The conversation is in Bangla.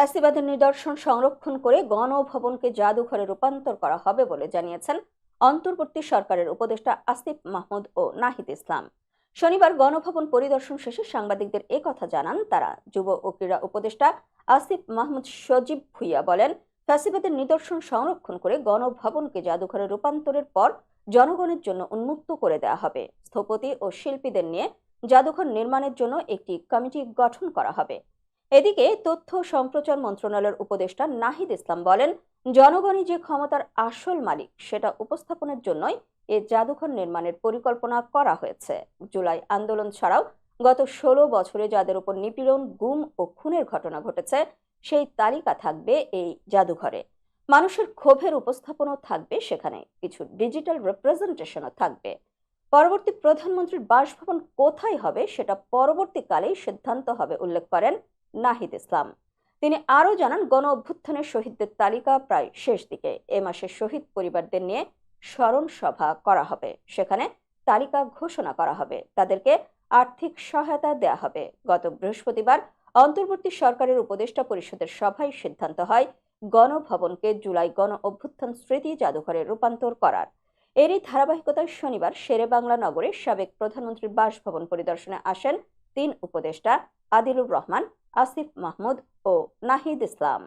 ফ্যাসিবাদের নিদর্শন সংরক্ষণ করে গণভবনকে জাদুঘরে রূপান্তর করা হবে বলে জানিয়েছেন অন্তর্বর্তী সরকারের উপদেষ্টা আসিফ মাহমুদ ও নাহিদ ইসলাম। শনিবার গণভবন পরিদর্শন শেষে সাংবাদিকদের কথা জানান তারা। যুব ও ক্রীড়া উপদেষ্টা আসিফ মাহমুদ সজীব ভুইয়া বলেন, ফ্যাসিবাদের নিদর্শন সংরক্ষণ করে গণভবনকে জাদুঘরে রূপান্তরের পর জনগণের জন্য উন্মুক্ত করে দেওয়া হবে। স্থপতি ও শিল্পীদের নিয়ে জাদুঘর নির্মাণের জন্য একটি কমিটি গঠন করা হবে। এদিকে তথ্য সম্প্রচার মন্ত্রণালয়ের উপদেষ্টা নাহিদ ইসলাম বলেন, জনগণই যে ক্ষমতার আসল মালিক সেটা উপস্থাপনের জন্যই এ জাদুঘর নির্মাণের পরিকল্পনা করা হয়েছে। জুলাই আন্দোলন ছাড়াও গত 16 বছরে যাদের উপর নিপীড়ন, গুম ও খুনের ঘটনা ঘটেছে সেই তালিকা থাকবে এই জাদুঘরে। মানুষের ক্ষোভের উপস্থাপনও থাকবে সেখানে, কিছু ডিজিটাল রিপ্রেজেন্টেশনও থাকবে। পরবর্তী প্রধানমন্ত্রীর বাসভবন কোথায় হবে সেটা পরবর্তীকালেই সিদ্ধান্ত হবে উল্লেখ করেন নাহিদ ইসলাম। তিনি আরও জানান, গণ অভ্যুত্থানের শহীদদের তালিকা প্রায় শেষ দিকে। এ মাসে শহীদ পরিবারদের নিয়ে স্মরণ সভা করা হবে, সেখানে তালিকা ঘোষণা করা হবে, তাদেরকে আর্থিক সহায়তা দেয়া হবে। গত বৃহস্পতিবার অন্তর্বর্তী সরকারের উপদেষ্টা পরিষদের সভায় সিদ্ধান্ত হয় গণভবনকে জুলাই গণ অভ্যুত্থান স্মৃতি জাদুঘরে রূপান্তর করার। এরই ধারাবাহিকতায় শনিবার শেরেবাংলা নগরে সাবেক প্রধানমন্ত্রীর বাসভবন পরিদর্শনে আসেন 3 উপদেষ্টা আদিলুর রহমান, আসিফ মাহমুদ ও নাহিদ ইসলাম।